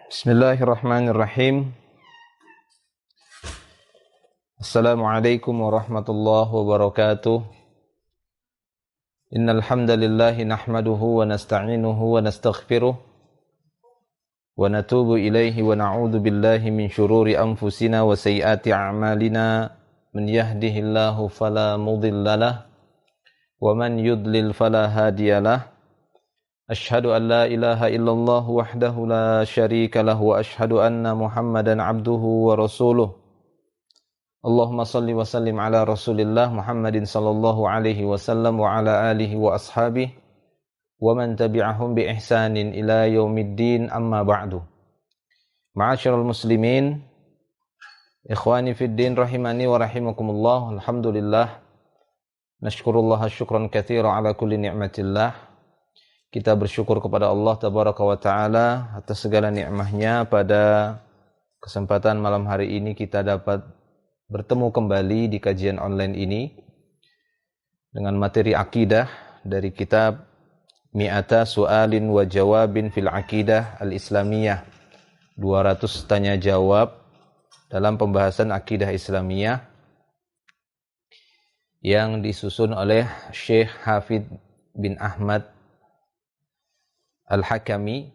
Bismillahirrahmanirrahim. Assalamualaikum warahmatullahi wabarakatuh. Innal hamdalillah nahmaduhu wa nasta'inuhu wa nastaghfiruh wa natubu ilaihi wa na'udzu billahi min shururi anfusina wa sayyiati a'malina. Man yahdihillahu fala mudhillalah wa man yudlil fala hadiyalah. Ashhadu an la ilaha illallah wahdahu la syarika lahu wa ashhadu anna Muhammadan abduhu wa rasuluh. Allahumma salli wa sallim ala Rasulillah Muhammadin sallallahu alaihi wasallam wa ala alihi wa ashabihi wa man tabi'ahum bi ihsanin ila yaumiddin, amma ba'du. Ma'asyiral muslimin, ikhwani fid din rahimani wa rahimakumullah. Alhamdulillah, nashkurullaha syukran katsira ala kulli ni'matillah. Kita bersyukur kepada Allah Tabaraka wa Ta'ala atas segala nikmahnya. Pada kesempatan malam hari ini kita dapat bertemu kembali di kajian online ini dengan materi akidah dari kitab Mi'ata Su'alin wa Jawabin fil Aqidah al-Islamiyah, 200 tanya jawab dalam pembahasan akidah Islamiyah, yang disusun oleh Syekh Hafidh bin Ahmad Al-Hakami.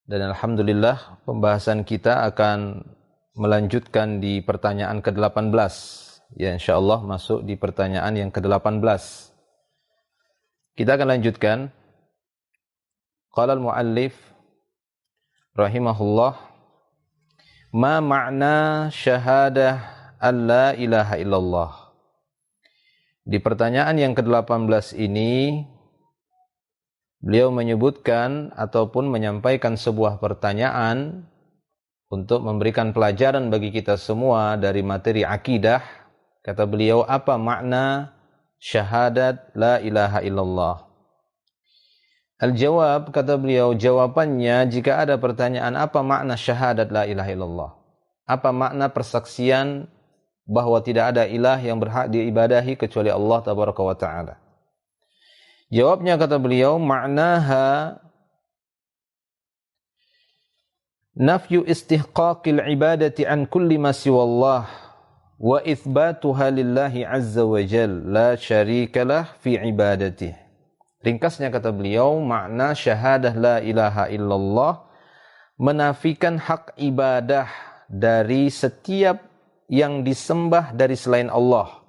Dan alhamdulillah pembahasan kita akan melanjutkan di pertanyaan ke-18. Ya, insyaallah masuk di pertanyaan yang ke-18. Kita akan lanjutkan. Qala al-muallif rahimahullah, ma ma'na syahadah an la ilaha illallah. Di pertanyaan yang ke-18 ini beliau menyebutkan ataupun menyampaikan sebuah pertanyaan untuk memberikan pelajaran bagi kita semua dari materi akidah. Kata beliau, apa makna syahadat la ilaha illallah? Al-jawab, kata beliau, jawabannya jika ada pertanyaan apa makna syahadat la ilaha illallah, apa makna persaksian bahwa tidak ada ilah yang berhak diibadahi kecuali Allah Tabaraka wa Ta'ala. Jawabnya, kata beliau, maknaha nafyu istihqaqil ibadati an kulli ma siwallah wa itsbatuha lillahi azza wa jal la syarikalah fi ibadatihi. Ringkasnya, kata beliau, makna syahadah la ilaha illallah menafikan hak ibadah dari setiap yang disembah dari selain Allah.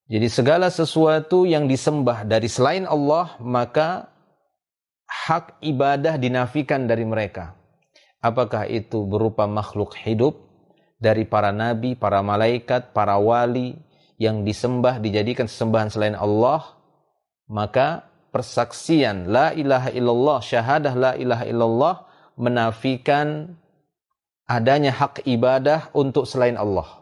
Jadi segala sesuatu yang disembah dari selain Allah, maka hak ibadah dinafikan dari mereka. Apakah itu berupa makhluk hidup dari para nabi, para malaikat, para wali yang disembah, dijadikan sesembahan selain Allah, maka persaksian la ilaha illallah, syahadah la ilaha illallah menafikan adanya hak ibadah untuk selain Allah.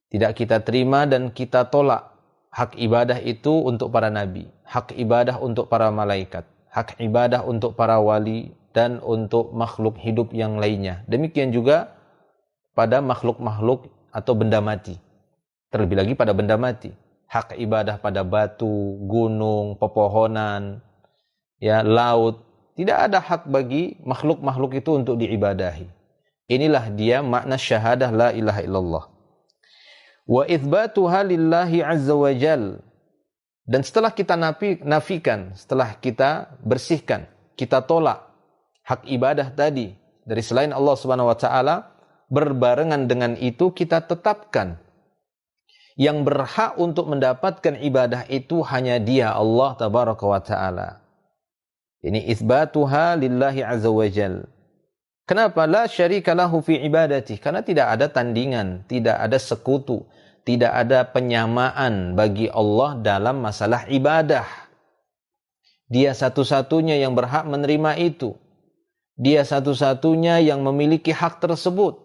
Tidak kita terima dan kita tolak hak ibadah itu untuk para nabi, hak ibadah untuk para malaikat, hak ibadah untuk para wali, dan untuk makhluk hidup yang lainnya. Demikian juga pada makhluk-makhluk atau benda mati. Terlebih lagi pada benda mati. Hak ibadah pada batu, gunung, pepohonan, ya, laut. Tidak ada hak bagi makhluk-makhluk itu untuk diibadahi. Inilah dia makna syahadah la ilaha illallah. Wa itsbatuha lillahi azza wa jal. Dan setelah kita nafikan, setelah kita bersihkan, kita tolak hak ibadah tadi dari selain Allah Subhanahu wa taala, berbarengan dengan itu kita tetapkan yang berhak untuk mendapatkan ibadah itu hanya Dia, Allah Tabaraka wa taala. Ini itsbatuha lillahi azza wa jal. Kenapa? La syarika lahu fi ibadati. Karena tidak ada tandingan, tidak ada sekutu, tidak ada penyamaan bagi Allah dalam masalah ibadah. Dia satu-satunya yang berhak menerima itu. Dia satu-satunya yang memiliki hak tersebut.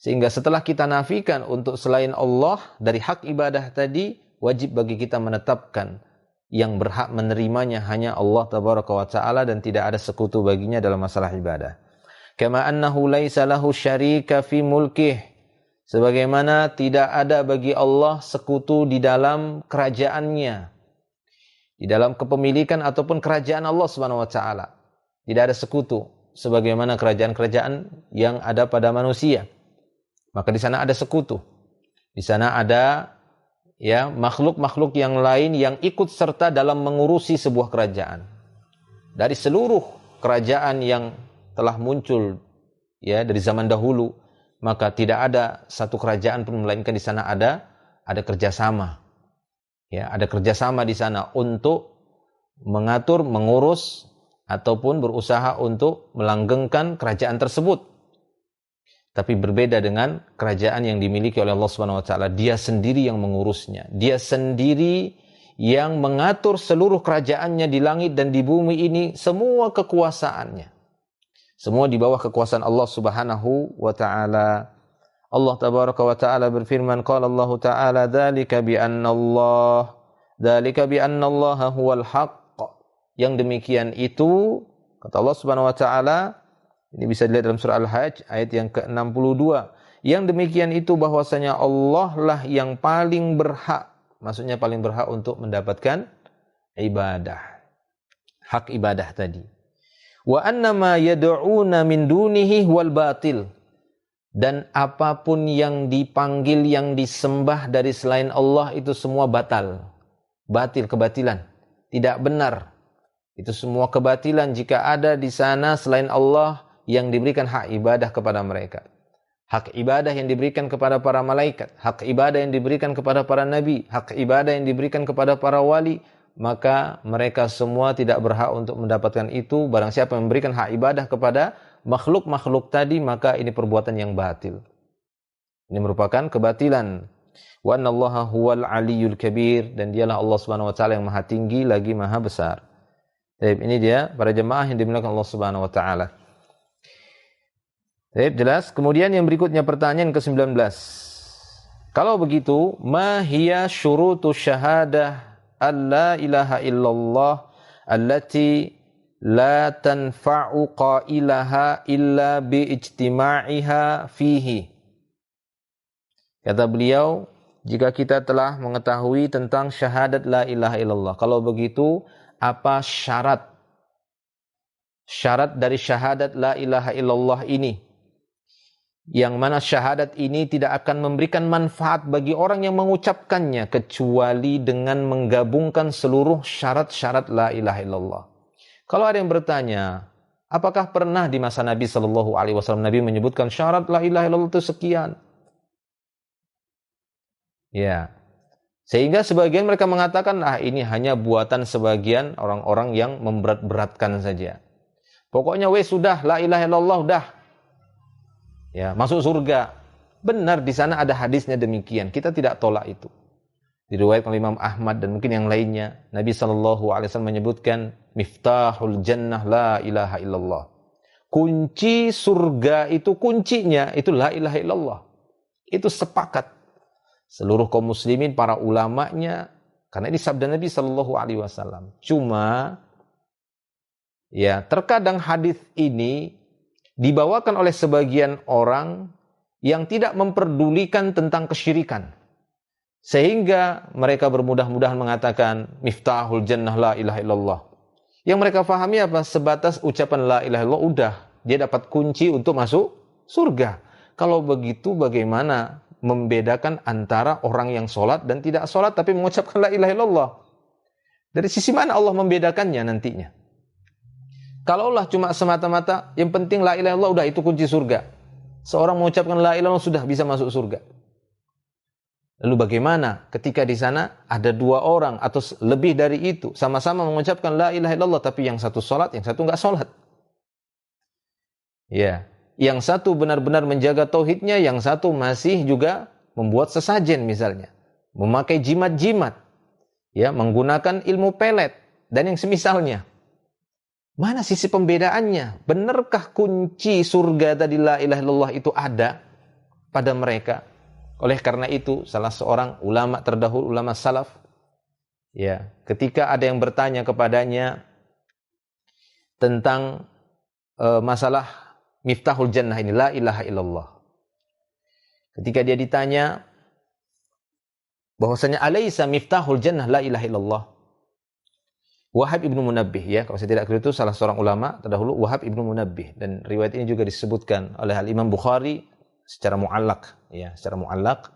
Sehingga setelah kita nafikan untuk selain Allah dari hak ibadah tadi, wajib bagi kita menetapkan yang berhak menerimanya hanya Allah Tabaraka wa Ta'ala dan tidak ada sekutu baginya dalam masalah ibadah. Kama annahu laisa lahu syarika fi mulkih. Sebagaimana tidak ada bagi Allah sekutu di dalam kerajaannya, di dalam kepemilikan ataupun kerajaan Allah Subhanahu wa taala. Tidak ada sekutu sebagaimana kerajaan-kerajaan yang ada pada manusia. Maka di sana ada sekutu. Di sana ada ya makhluk-makhluk yang lain yang ikut serta dalam mengurusi sebuah kerajaan. Dari seluruh kerajaan yang telah muncul ya dari zaman dahulu, maka tidak ada satu kerajaan pun melainkan di sana ada kerjasama. Ya, ada kerjasama di sana untuk mengatur, mengurus ataupun berusaha untuk melanggengkan kerajaan tersebut. Tapi berbeda dengan kerajaan yang dimiliki oleh Allah Subhanahu wa taala. Dia sendiri yang mengurusnya. Dia sendiri yang mengatur seluruh kerajaannya di langit dan di bumi ini, semua kekuasaannya. Semua di bawah kekuasaan Allah Subhanahu wa taala. Allah tabaraka wa taala berfirman, qala Allah taala dzalika bi anna Allah huwal haqq. Yang demikian itu kata Allah Subhanahu wa taala, ini bisa dilihat dalam surah Al-Hajj ayat yang ke-62. Yang demikian itu bahwasanya Allah lah yang paling berhak, maksudnya paling berhak untuk mendapatkan ibadah. Hak ibadah tadi. Wa annama yad'una min dunihi wal batil. Dan apapun yang dipanggil, yang disembah dari selain Allah itu semua batal. Batil, kebatilan. Tidak benar. Itu semua kebatilan jika ada di sana selain Allah yang diberikan hak ibadah kepada mereka. Hak ibadah yang diberikan kepada para malaikat, hak ibadah yang diberikan kepada para nabi, hak ibadah yang diberikan kepada para wali, maka mereka semua tidak berhak untuk mendapatkan itu. Barang siapa yang memberikan hak ibadah kepada makhluk-makhluk tadi, maka ini perbuatan yang batil. Ini merupakan kebatilan. Wa annallaha huwal aliyyul kabir, dan dialah Allah Subhanahu wa taala yang maha tinggi lagi maha besar. Baik, ini dia para jemaah yang dimuliakan Allah Subhanahu wa taala. Baik, jelas. Kemudian yang berikutnya pertanyaan ke-19. Kalau begitu, ma hiya syurutu syahadah alla ilaha illallah allati la tanfa'u qailaha illa bi ijtima'iha fihi. Kata beliau, jika kita telah mengetahui tentang syahadat la ilaha illallah, kalau begitu apa syarat dari syahadat la ilaha illallah ini? Yang mana syahadat ini tidak akan memberikan manfaat bagi orang yang mengucapkannya kecuali dengan menggabungkan seluruh syarat-syarat la ilaha illallah. Kalau ada yang bertanya, apakah pernah di masa Nabi sallallahu alaihi wasallam Nabi menyebutkan syarat la ilaha illallah itu sekian? Ya. Sehingga sebagian mereka mengatakan, ini hanya buatan sebagian orang-orang yang memberat-beratkan saja. Pokoknya sudah la ilaha illallah udah. Ya, masuk surga. Benar, di sana ada hadisnya demikian. Kita tidak tolak itu. Diriwayatkan oleh Imam Ahmad dan mungkin yang lainnya. Nabi SAW menyebutkan, miftahul jannah la ilaha illallah. Kunci surga itu, kuncinya itu la ilaha illallah. Itu sepakat. Seluruh kaum muslimin, para ulamanya. Karena ini sabda Nabi SAW. Cuma, ya terkadang hadis ini dibawakan oleh sebagian orang yang tidak memperdulikan tentang kesyirikan. Sehingga mereka bermudah-mudahan mengatakan miftahul jannah la ilaha illallah. Yang mereka fahami apa? Sebatas ucapan la ilaha illallah udah. Dia dapat kunci untuk masuk surga. Kalau begitu bagaimana membedakan antara orang yang sholat dan tidak sholat tapi mengucapkan la ilaha illallah? Dari sisi mana Allah membedakannya nantinya? Kalaulah cuma semata-mata yang penting la ilaha illallah udah itu kunci surga. Seorang mengucapkan la ilaha illallah sudah bisa masuk surga. Lalu bagaimana ketika di sana ada dua orang atau lebih dari itu sama-sama mengucapkan la ilaha illallah tapi yang satu sholat, yang satu enggak sholat? Ya, yang satu benar-benar menjaga tauhidnya, yang satu masih juga membuat sesajen misalnya, memakai jimat-jimat, ya, menggunakan ilmu pelet dan yang semisalnya. Mana sisi pembedaannya? Benarkah kunci surga tadi la ilaha illallah itu ada pada mereka? Oleh karena itu, salah seorang ulama terdahulu, ulama salaf, ya, ketika ada yang bertanya kepadanya tentang masalah miftahul jannah ini, la ilaha illallah. Ketika dia ditanya bahwasanya alaysa miftahul jannah la ilaha illallah. Wahab ibnu Munabbih, ya, kalau saya tidak keliru itu salah seorang ulama terdahulu, Wahab ibnu Munabbih, dan riwayat ini juga disebutkan oleh Al-Imam Bukhari secara mu'allaq, ya, secara mu'allaq.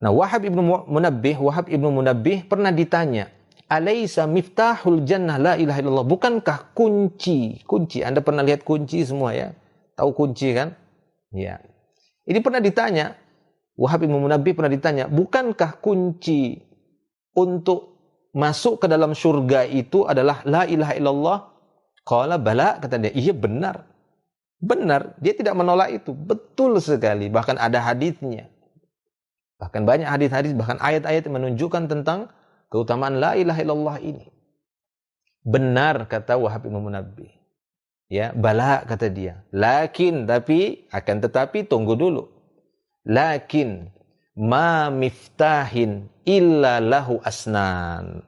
Nah, Wahab ibnu Munabbih pernah ditanya, "Alaisa miftahul jannah la ilaha illallah?" Bukankah kunci? Anda pernah lihat kunci semua, ya? Tahu kunci kan? Ya. Ini pernah ditanya, Wahab ibnu Munabbih pernah ditanya, "Bukankah kunci untuk masuk ke dalam surga itu adalah la ilaha illallah?" Qala bala, kata dia. Iya, benar. Benar, dia tidak menolak itu. Betul sekali, bahkan ada hadisnya. Bahkan banyak hadis-hadis, bahkan ayat-ayat yang menunjukkan tentang keutamaan la ilaha illallah ini. Benar, kata Wahab ibnu Munabbih. Ya, bala, kata dia. Lakin, akan tetapi tunggu dulu. Lakin ma miftahin illa lahu asnan.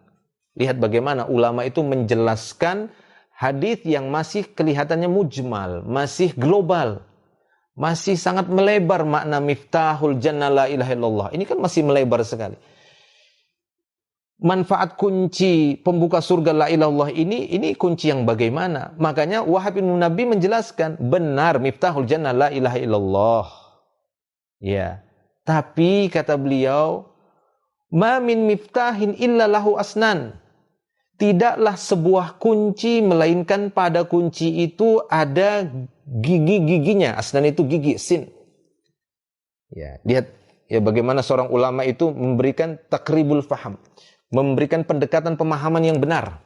Lihat bagaimana ulama itu menjelaskan hadis yang masih kelihatannya mujmal, masih global, masih sangat melebar makna miftahul jannah la ilaha illallah. Ini kan masih melebar sekali. Manfaat kunci pembuka surga la ilaha illallah ini kunci yang bagaimana? Makanya Wahab bin Nabi menjelaskan, benar miftahul jannah la ilaha illallah. Ya. Tapi kata beliau, ma min miftahin illa lahu asnan. Tidaklah sebuah kunci melainkan pada kunci itu ada gigi-giginya. Asnan itu gigi, sin. Ya, lihat ya bagaimana seorang ulama itu memberikan takribul faham, memberikan pendekatan pemahaman yang benar.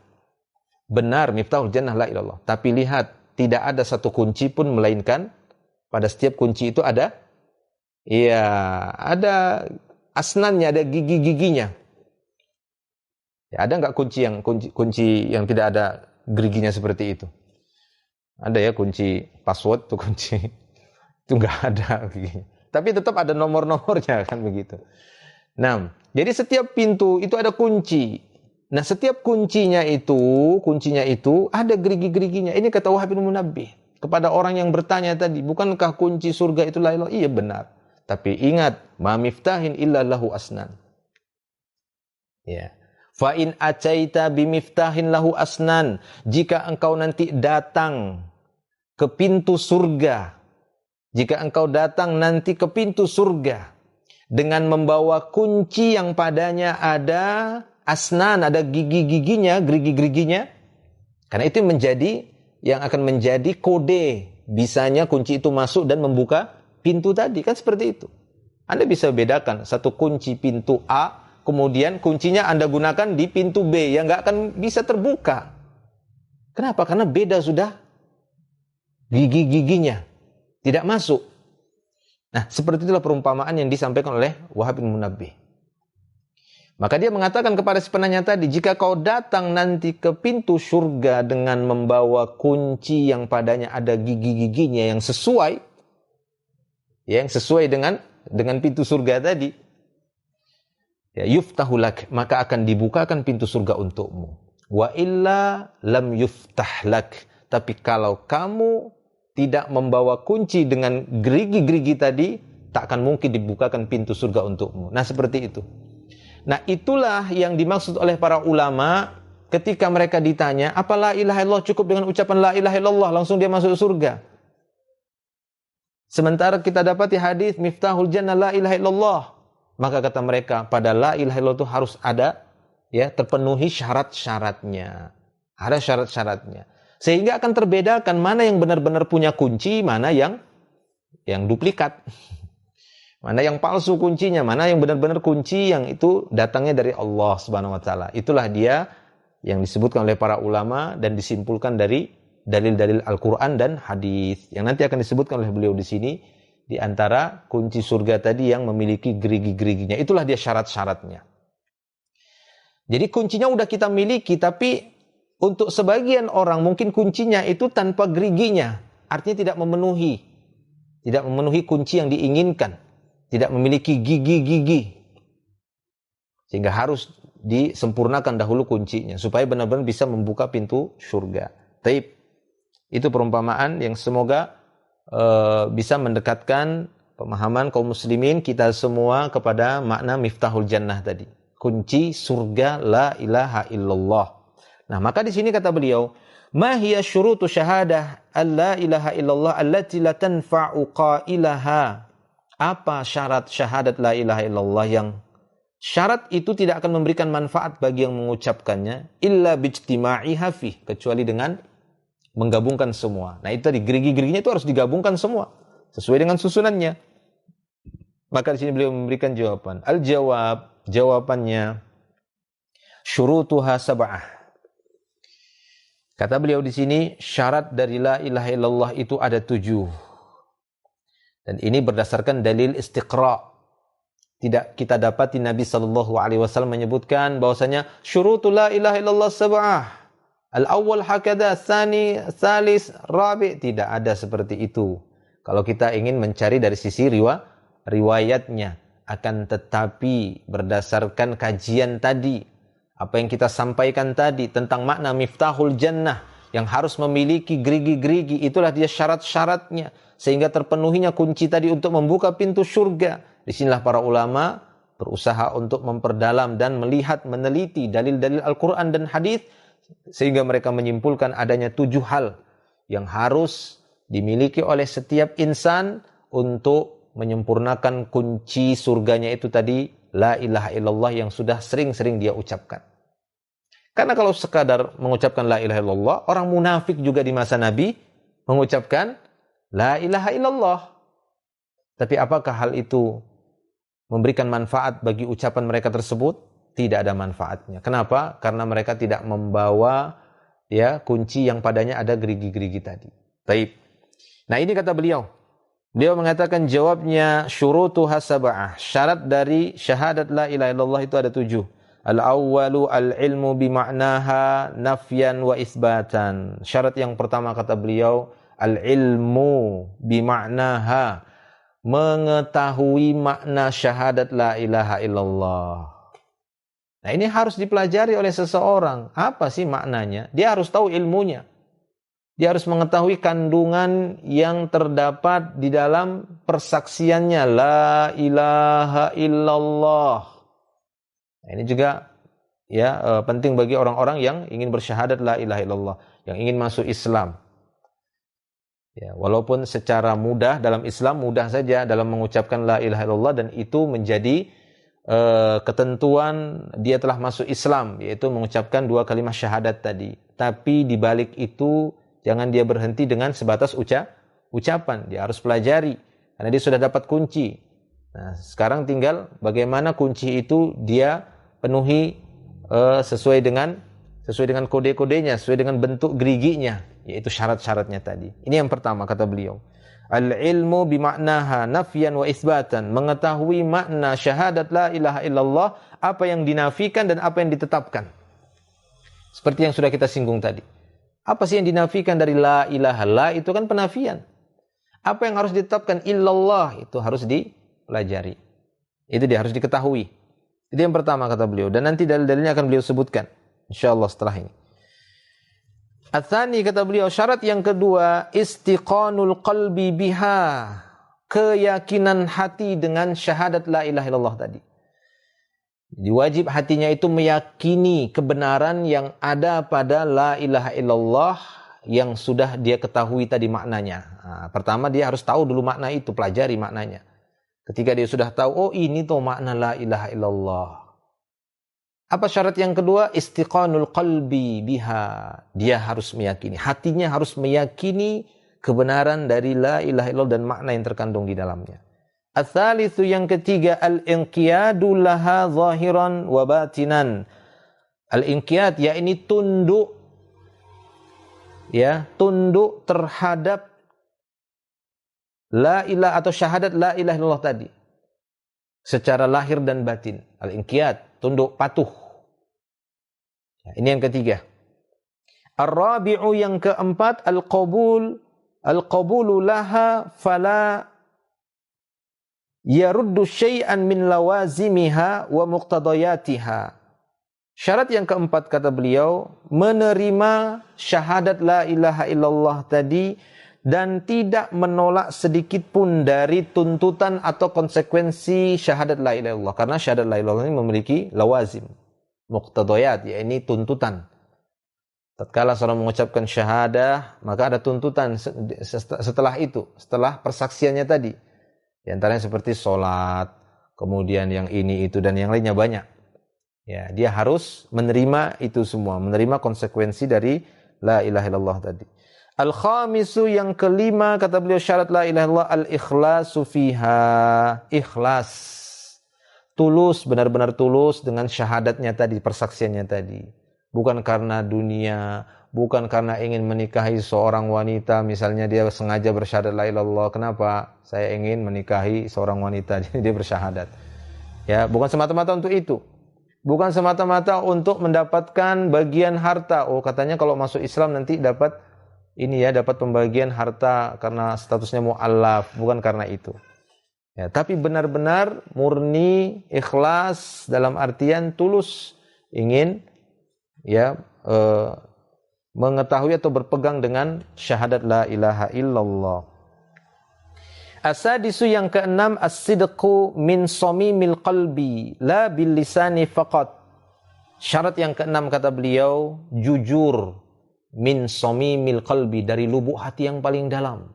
Benar miftahul jannah la ilallah. Tapi lihat, tidak ada satu kunci pun melainkan pada setiap kunci itu ada asnannya, ada gigi-giginya. Ya, ada nggak kunci yang tidak ada geriginya seperti itu? Ada ya, kunci password tuh kunci itu nggak ada giginya. Tapi tetap ada nomor-nomornya kan begitu. Nah, jadi setiap pintu itu ada kunci. Nah, setiap kuncinya itu ada gerigi-geriginya. Ini kata Wahab bin Munabbih kepada orang yang bertanya tadi, bukankah kunci surga itu la ilaha? Iya, benar. Tapi ingat, ma miftahin illa lahu asnan. Ya. Fa in acaita bimiftahin lahu asnan, jika engkau nanti datang ke pintu surga, dengan membawa kunci yang padanya ada asnan, ada gigi-giginya, gerigi-geriginya, karena itu yang akan menjadi kode bisanya kunci itu masuk dan membuka pintu tadi, kan seperti itu. Anda bisa bedakan satu kunci pintu A, kemudian kuncinya Anda gunakan di pintu B, yang nggak akan bisa terbuka. Kenapa? Karena beda sudah gigi-giginya, tidak masuk. Nah, seperti itulah perumpamaan yang disampaikan oleh Wahab bin Munabbih. Maka dia mengatakan kepada si penanya tadi, jika kau datang nanti ke pintu surga dengan membawa kunci yang padanya ada gigi-giginya yang sesuai dengan pintu surga tadi, ya, yuftahulak, maka akan dibukakan pintu surga untukmu. Wa illa lam yuftahlak. Tapi kalau kamu tidak membawa kunci dengan gerigi-gerigi tadi, tak akan mungkin dibukakan pintu surga untukmu. Nah, seperti itu. Nah, itulah yang dimaksud oleh para ulama ketika mereka ditanya, apa la ilaha illallah, cukup dengan ucapan la ilaha illallah langsung dia masuk surga. Sementara kita dapati hadis miftahul jannah la ilaha illallah. Maka kata mereka, pada la ilaha illallah itu harus ada, ya, terpenuhi syarat-syaratnya. Ada syarat-syaratnya. Sehingga akan terbedakan mana yang benar-benar punya kunci, mana yang duplikat. Mana yang palsu kuncinya, mana yang benar-benar kunci yang itu datangnya dari Allah Subhanahu wa taala. Itulah dia yang disebutkan oleh para ulama dan disimpulkan dari dalil-dalil Al-Qur'an dan hadis yang nanti akan disebutkan oleh beliau di sini. Di antara kunci surga tadi yang memiliki gerigi-geriginya, itulah dia syarat-syaratnya. Jadi kuncinya udah kita miliki, tapi untuk sebagian orang mungkin kuncinya itu tanpa geriginya, artinya tidak memenuhi kunci yang diinginkan, tidak memiliki gigi-gigi, sehingga harus disempurnakan dahulu kuncinya supaya benar-benar bisa membuka pintu surga. Taib. Itu perumpamaan yang semoga bisa mendekatkan pemahaman kaum muslimin kita semua kepada makna miftahul jannah tadi, kunci surga la ilaha illallah. Nah, maka di sini kata beliau, "Ma hiya syurutu syahadah alla ilaha illallah allati la tanfa'u qailaha?" Apa syarat syahadat la ilaha illallah yang syarat itu tidak akan memberikan manfaat bagi yang mengucapkannya illa bijtima'iha fih, kecuali dengan menggabungkan semua. Nah, itu tadi gerigi-geriginya itu harus digabungkan semua sesuai dengan susunannya. Maka di sini beliau memberikan jawaban. Al-jawab, jawabannya syurutuha sab'ah. Kata beliau di sini, syarat dari la ilaha illallah itu ada 7. Dan ini berdasarkan dalil istiqra'. Tidak kita dapati Nabi SAW menyebutkan bahwasanya syurutu la ilaha illallah sab'ah. Al-awwal hakada, tsani, tsalis, rabi'. Tidak ada seperti itu. Kalau kita ingin mencari dari sisi riwayatnya. Akan tetapi berdasarkan kajian tadi, apa yang kita sampaikan tadi tentang makna miftahul jannah, yang harus memiliki gerigi-gerigi, itulah dia syarat-syaratnya. Sehingga terpenuhinya kunci tadi untuk membuka pintu surga. Disinilah para ulama berusaha untuk memperdalam dan melihat, meneliti dalil-dalil Al-Quran dan hadis, sehingga mereka menyimpulkan adanya 7 hal yang harus dimiliki oleh setiap insan untuk menyempurnakan kunci surganya itu tadi, la ilaha illallah yang sudah sering-sering dia ucapkan. Karena kalau sekadar mengucapkan la ilaha illallah, orang munafik juga di masa Nabi mengucapkan la ilaha illallah. Tapi apakah hal itu memberikan manfaat bagi ucapan mereka tersebut? Tidak ada manfaatnya. Kenapa? Karena mereka tidak membawa kunci yang padanya ada gerigi-gerigi tadi. Baik. Nah, ini kata beliau. Beliau mengatakan jawabnya syurutuha sab'ah. Syarat dari syahadat la ilaha illallah itu ada 7. Al-awwalu al-ilmu bima'naha nafyan wa isbatan. Syarat yang pertama kata beliau, al-ilmu bima'naha, mengetahui makna syahadat la ilaha illallah. Nah, ini harus dipelajari oleh seseorang. Apa sih maknanya? Dia harus tahu ilmunya. Dia harus mengetahui kandungan yang terdapat di dalam persaksiannya la ilaha illallah. Nah, ini juga penting bagi orang-orang yang ingin bersyahadat la ilaha illallah, yang ingin masuk Islam. Ya, walaupun secara mudah dalam Islam mudah saja dalam mengucapkan la ilaha illallah, dan itu menjadi ketentuan dia telah masuk Islam, yaitu mengucapkan 2 kalimat syahadat tadi. Tapi di balik itu jangan dia berhenti dengan sebatas ucapan, dia harus pelajari karena dia sudah dapat kunci. Nah, sekarang tinggal bagaimana kunci itu dia penuhi sesuai dengan kode-kodenya, sesuai dengan bentuk geriginya, yaitu syarat-syaratnya tadi. Ini yang pertama kata beliau. Al-ilmu bima'naha nafyan wa isbatan, mengetahui makna syahadat la ilaha illallah, apa yang dinafikan dan apa yang ditetapkan. Seperti yang sudah kita singgung tadi. Apa sih yang dinafikan dari la ilaha? La itu kan penafian. Apa yang harus ditetapkan? Illallah, itu harus dipelajari. Itu dia harus diketahui. Itu yang pertama kata beliau, dan nanti dalil-dalilnya akan beliau sebutkan insyaallah setelah ini. Ats-tsani kata beliau, syarat yang kedua, istiqanul qalbi biha, keyakinan hati dengan syahadat la ilaha illallah tadi. Jadi wajib hatinya itu meyakini kebenaran yang ada pada la ilaha illallah yang sudah dia ketahui tadi maknanya. Nah, pertama dia harus tahu dulu makna itu, pelajari maknanya. Ketika dia sudah tahu, oh ini tuh makna la ilaha illallah. Apa syarat yang kedua? Istiqanul qalbi biha. Dia harus meyakini, hatinya harus meyakini kebenaran dari la ilaha illallah dan makna yang terkandung di dalamnya. Ats-tsalitsu yang ketiga, al-inqiyadu laha zahiran wa batinan. Al-inqiyad yakni tunduk, tunduk terhadap la ilaha atau syahadat la ilaha illallah tadi secara lahir dan batin. Al-inqiyad, tunduk patuh. Ini yang ketiga. Ar-rabi'u yang keempat, al-qabulu laha fala yaruddu syai'an min lawazimiha wa muqtadayatiha. Syarat yang keempat kata beliau, menerima syahadat la ilaha illallah tadi dan tidak menolak sedikit pun dari tuntutan atau konsekuensi syahadat la ilaha illallah. Karena syahadat la ilaha illallah ini memiliki lawazim, muqtadayat, yakni tuntutan. Tatkala seorang mengucapkan syahadah, maka ada tuntutan setelah itu, setelah persaksiannya tadi. Di antaranya seperti sholat, kemudian yang ini, itu, dan yang lainnya banyak. Ya, dia harus menerima itu semua, menerima konsekuensi dari la ilaha illallah tadi. Al-khamisu, yang kelima, kata beliau syarat la ilaha illallah, al-ikhlasu fiha. Ikhlas. Tulus, benar-benar tulus dengan syahadatnya tadi, persaksiannya tadi. Bukan karena dunia, bukan karena ingin menikahi seorang wanita, misalnya dia sengaja bersyahadat la ilaha illallah. Kenapa? Saya ingin menikahi seorang wanita, jadi dia bersyahadat. Ya, bukan semata-mata untuk itu. Bukan semata-mata untuk mendapatkan bagian harta. Oh, katanya kalau masuk Islam nanti dapat ini ya, dapat pembagian harta karena statusnya mu'allaf, bukan karena itu. Ya, tapi benar-benar murni, ikhlas dalam artian tulus ingin ya mengetahui atau berpegang dengan syahadat la ilaha illallah. Asadisu, yang keenam, as-sidqu min samimil qalbi la bil lisani faqat. Syarat yang keenam kata beliau, jujur min samimil qalbi, dari lubuk hati yang paling dalam.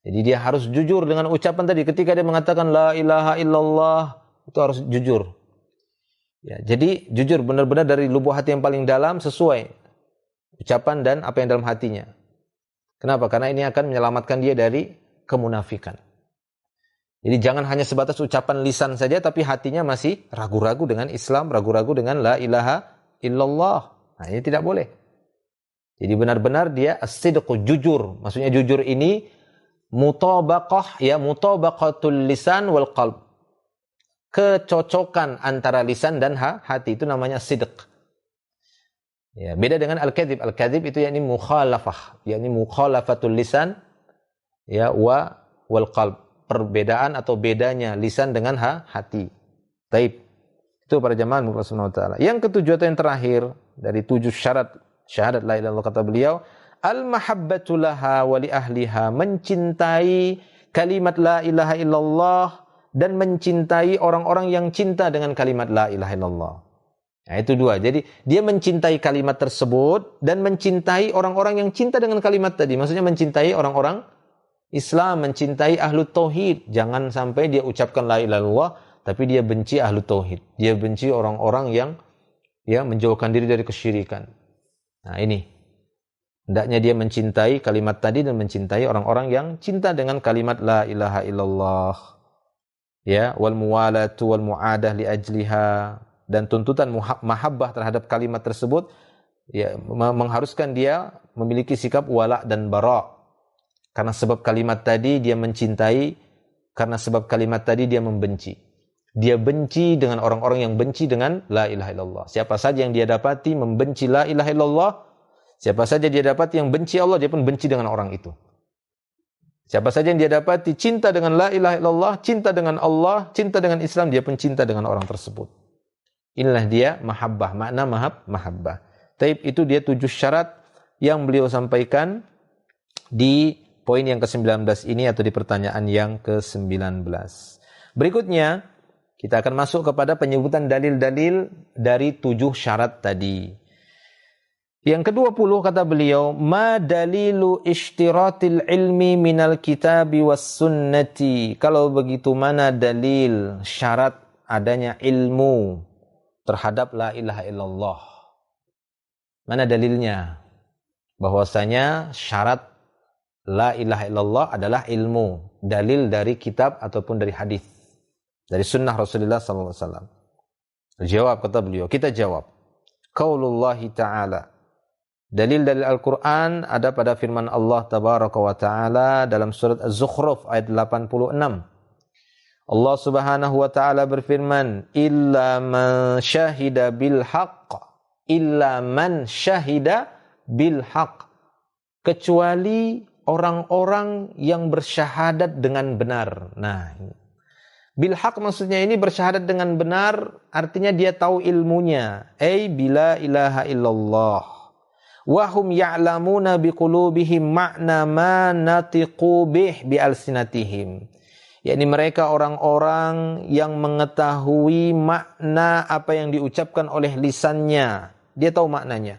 Jadi dia harus jujur dengan ucapan tadi ketika dia mengatakan la ilaha illallah, itu harus jujur. Ya, jadi jujur benar-benar dari lubuk hati yang paling dalam sesuai ucapan dan apa yang dalam hatinya. Kenapa? Karena ini akan menyelamatkan dia dari kemunafikan. Jadi jangan hanya sebatas ucapan lisan saja tapi hatinya masih ragu-ragu dengan Islam, ragu-ragu dengan la ilaha illallah. Nah, ini tidak boleh. Jadi benar-benar dia as-sidqu, jujur. Maksudnya jujur ini mutabaqah, ya, mutabaqatul lisan wal qalb. Kecocokan antara lisan dan hati, itu namanya sidq. Ya, beda dengan al-kadzib. Al-kadzib itu yakni mukhalafah, yakni mukhalafatul lisan ya wal qalb. Perbedaan atau bedanya lisan dengan hati. Taib. Itu para jamaah Allah Subhanahu wa taala. Yang ketujuh atau yang terakhir dari 7 syarat syahadat la ilaha illallah kata beliau, al-mahabbatu laha wa li ahliha, mencintai kalimat la ilaha illallah dan mencintai orang-orang yang cinta dengan kalimat la ilaha illallah. Nah, itu 2. Jadi dia mencintai kalimat tersebut dan mencintai orang-orang yang cinta dengan kalimat tadi. Maksudnya mencintai orang-orang Islam, mencintai ahlu tauhid. Jangan sampai dia ucapkan la ilaha illallah tapi dia benci ahlu tauhid. Dia benci orang-orang yang ya menjauhkan diri dari kesyirikan. Nah, ini hendaknya dia mencintai kalimat tadi dan mencintai orang-orang yang cinta dengan kalimat la ilaha illallah. Ya, wal muwalatu wal muadah li ajliha, dan tuntutan mahabbah terhadap kalimat tersebut ya mengharuskan dia memiliki sikap wala dan bara. Karena sebab kalimat tadi dia mencintai, karena sebab kalimat tadi dia membenci. Dia benci dengan orang-orang yang benci dengan la ilaha illallah. Siapa saja yang dia dapati membenci la ilaha illallah, siapa saja dia dapati yang benci Allah, dia pun benci dengan orang itu. Siapa saja yang dia dapati cinta dengan la ilaha illallah, cinta dengan Allah, cinta dengan Islam, dia pun cinta dengan orang tersebut. Inilah dia mahabbah, makna mahabbah. Taib, itu dia 7 syarat yang beliau sampaikan di poin yang ke-19 ini atau di pertanyaan yang ke-19. Berikutnya, kita akan masuk kepada penyebutan dalil-dalil dari 7 syarat tadi. Yang ke-20 kata beliau, ma dalilu ishtiratil ilmi minal kitabi was sunnati. Kalau begitu, mana dalil syarat adanya ilmu terhadap la ilaha illallah? Mana dalilnya bahwasanya syarat la ilaha illallah adalah ilmu? Dalil dari kitab ataupun dari hadis, dari sunnah Rasulullah sallallahu alaihi wasallam. Jawab, kata beliau, kita jawab. Qaulullahi ta'ala. Dalil-dalil Al-Quran ada pada firman Allah Tabaraka wa Ta'ala dalam surat Az-Zukhruf ayat 86. Allah Subhanahu wa Ta'ala berfirman, illa man syahida bil haqq, illa man syahida bil haqq, kecuali orang-orang yang bersyahadat dengan benar. Nah, bil haqq maksudnya ini bersyahadat dengan benar, artinya dia tahu ilmunya. Bila ilaha illallah. Wahum ya'lamuna biqulubihim ma'na ma natiqu bih bi alsinatihim. Yakni mereka orang-orang yang mengetahui makna apa yang diucapkan oleh lisannya. Dia tahu maknanya.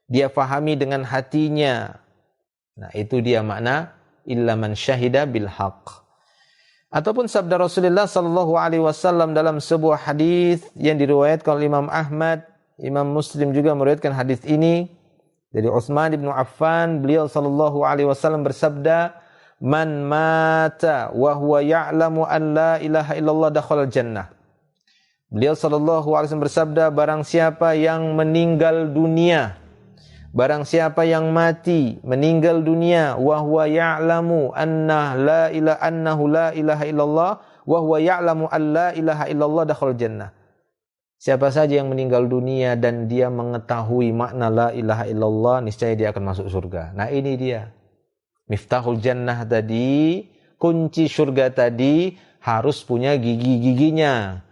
dia fahami dengan hatinya. Nah, itu dia makna illa man syahida bil haqq. Ataupun sabda Rasulullah sallallahu alaihi wasallam dalam sebuah hadis yang diriwayatkan oleh Imam Ahmad, Imam Muslim juga meriwayatkan hadis ini dari Utsman bin Affan, beliau sallallahu alaihi wasallam bersabda, "Man mata wa huwa ya'lamu an la ilaha illallah dakhala jannah." Beliau sallallahu alaihi wasallam bersabda, barang siapa yang meninggal dunia, barang siapa yang mati meninggal dunia wa huwa ya'lamu annahu la ilaha illallah wa huwa ya'lamu an la ilaha illallah dakhala jannah. Siapa saja yang meninggal dunia dan dia mengetahui makna la ilaha illallah, niscaya dia akan masuk surga. Nah, ini dia. Miftahul jannah tadi, kunci surga tadi harus punya gigi-giginya.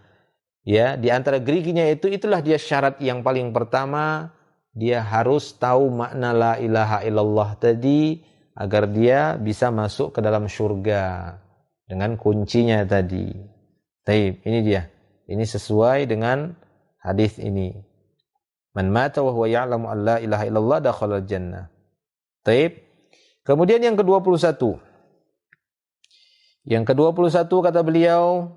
Ya, di antara giginya itulah dia syarat yang paling pertama, dia harus tahu makna la ilaha illallah tadi agar dia bisa masuk ke dalam surga dengan kuncinya tadi. Taib, ini dia. Ini sesuai dengan hadis ini. Man mata wa huwa ya'lamu an la ilaha illallah dakhala jannah. Taib. Kemudian yang ke-21. Yang ke-21 kata beliau,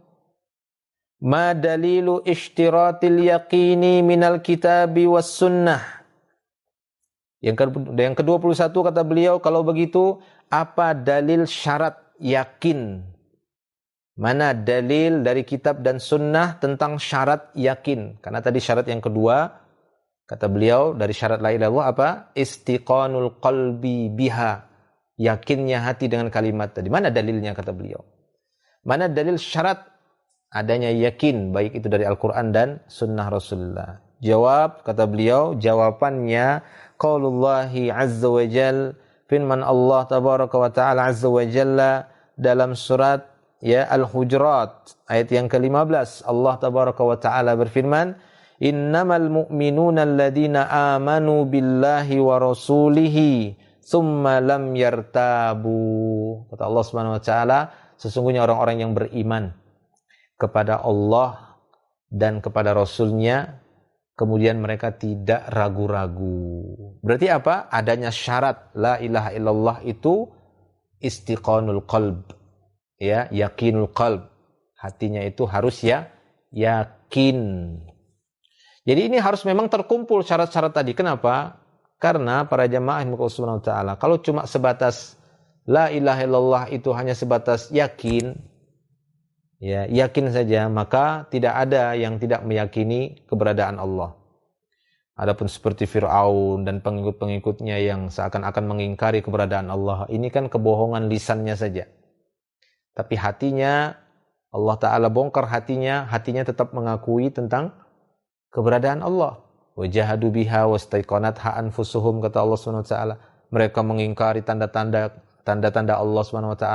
ma dalilu ishtiratil yaqini minal kitabi was sunnah. Yang ke-21 kata beliau, kalau begitu apa dalil syarat yakin? Mana dalil dari kitab dan sunnah tentang syarat yakin? Karena tadi syarat yang kedua, kata beliau, dari syarat la ilaha illallah apa? Istiqanul qalbi biha. Yakinnya hati dengan kalimat tadi. Mana dalilnya kata beliau? Mana dalil syarat adanya yakin, baik itu dari Al-Quran dan sunnah Rasulullah? Jawab, kata beliau, jawabannya qaulullahi azza wa jal, firman Allah tabaraka wa ta'ala azza wa jalla dalam surat Al-Hujurat ayat yang ke-15. Allah tabaraka wa ta'ala berfirman, innamal mu'minuna alladhina amanu billahi wa rasulihi thumma lam yartabu. Kata Allah subhanahu wa ta'ala, sesungguhnya orang-orang yang beriman kepada Allah dan kepada Rasulnya, kemudian mereka tidak ragu-ragu. Berarti apa? Adanya syarat la ilaha illallah itu istiqanul qalb. Ya, yakinul qalb. Hatinya itu harus yakin. Jadi ini harus memang terkumpul syarat-syarat tadi. Kenapa? Karena para jamaah Allah Subhanahu wa taala, kalau cuma sebatas la ilaha illallah itu hanya sebatas yakin, ya, yakin saja, maka tidak ada yang tidak meyakini keberadaan Allah. Adapun seperti Fir'aun dan pengikut-pengikutnya yang seakan-akan mengingkari keberadaan Allah, ini kan kebohongan lisannya saja. Tapi hatinya, Allah Ta'ala bongkar hatinya tetap mengakui tentang keberadaan Allah. Wajahadu biha wastaiqanatha anfusuhum, kata Allah SWT. Mereka mengingkari tanda-tanda Allah SWT,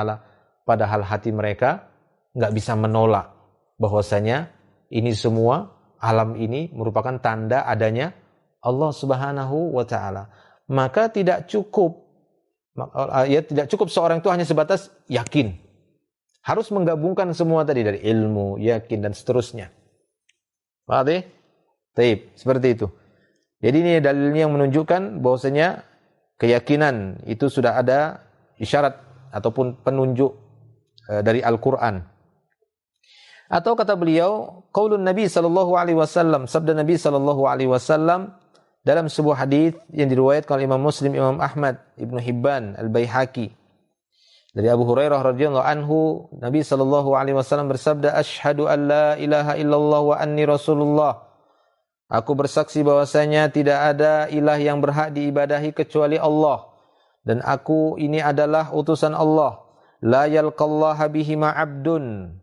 padahal hati mereka nggak bisa menolak bahwasanya ini semua, alam ini merupakan tanda adanya Allah Subhanahu wa ta'ala. Maka tidak cukup seorang itu hanya sebatas yakin. Harus menggabungkan semua tadi, dari ilmu, yakin, dan seterusnya. Paham? Taib, seperti itu. Jadi ini dalilnya yang menunjukkan bahwasanya keyakinan itu sudah ada isyarat ataupun penunjuk dari Al-Quran. Atau kata beliau, qaulun Nabi sallallahu alaihi wasallam, sabda Nabi sallallahu alaihi wasallam dalam sebuah hadis yang diriwayatkan oleh Imam Muslim, Imam Ahmad, Ibnu Hibban, Al-Baihaqi. Dari Abu Hurairah radhiyallahu anhu, Nabi sallallahu alaihi wasallam bersabda, asyhadu an la ilaha illallah wa anni rasulullah. Aku bersaksi bahwasanya tidak ada ilah yang berhak diibadahi kecuali Allah, dan aku ini adalah utusan Allah. La yalqallaha bihima 'abdun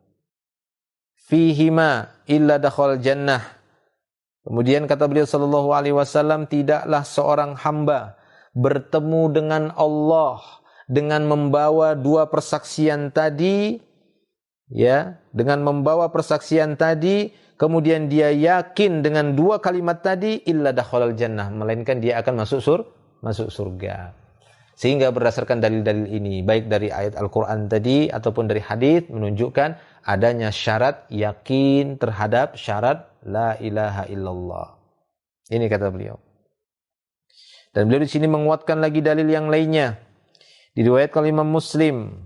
fihima illa dakhal jannah. Kemudian kata beliau sallallahu alaihi wasallam, tidaklah seorang hamba bertemu dengan Allah dengan membawa dua persaksian tadi, ya, dengan membawa persaksian tadi, kemudian dia yakin dengan dua kalimat tadi, illa dakhalal jannah, melainkan dia akan masuk surga. Sehingga berdasarkan dalil-dalil ini, baik dari ayat Al-Quran tadi ataupun dari hadis, menunjukkan adanya syarat yakin terhadap syarat la ilaha illallah. Ini kata beliau. Dan beliau di sini menguatkan lagi dalil yang lainnya. Diriwayatkan oleh Imam Muslim,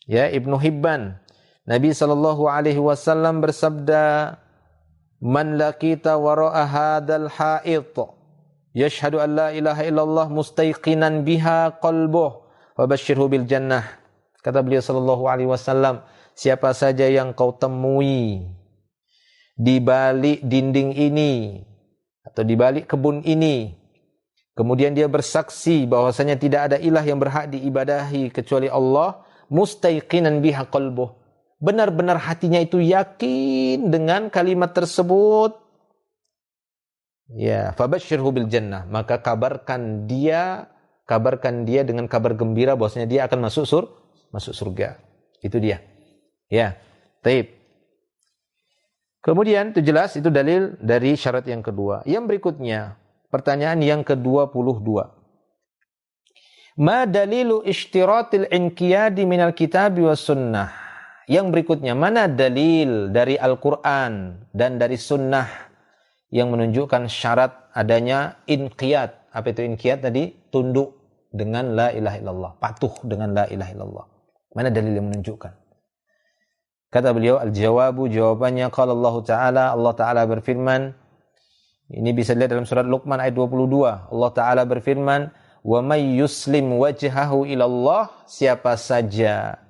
ya, Ibnu Hibban, Nabi sallallahu alaihi wasallam bersabda, "Man laqita wara'a hadzal ha'id yashhadu an la ilaha illallah mustayqinan biha qalbuh fabashshirhu bil jannah." Kata beliau sallallahu alaihi wasallam, siapa saja yang kau temui di balik dinding ini atau di balik kebun ini, kemudian dia bersaksi bahwasanya tidak ada ilah yang berhak diibadahi kecuali Allah, mustayqinan biha qalbuh, benar-benar hatinya itu yakin dengan kalimat tersebut, ya, fabashshirhu bil jannah, maka kabarkan dia dengan kabar gembira bahwasanya dia akan masuk surga. Itu dia. Ya. Taib. Kemudian itu jelas, itu dalil dari syarat yang kedua. Yang berikutnya, pertanyaan yang ke-22. Ma dalilu ishtiratil inqiyadi minal kitabi was sunnah? Yang berikutnya, mana dalil dari Al-Quran dan dari sunnah yang menunjukkan syarat adanya inqiyad? Apa itu inqiyad tadi? Tunduk dengan la ilaha illallah, patuh dengan la ilaha illallah. Mana dalil yang menunjukkan? Kata beliau, al-jawabu, jawabannya, qala Allah Ta'ala berfirman, ini bisa dilihat dalam surat Luqman ayat 22. Allah Ta'ala berfirman, wa may yuslim wajhahu ilallah, siapa saja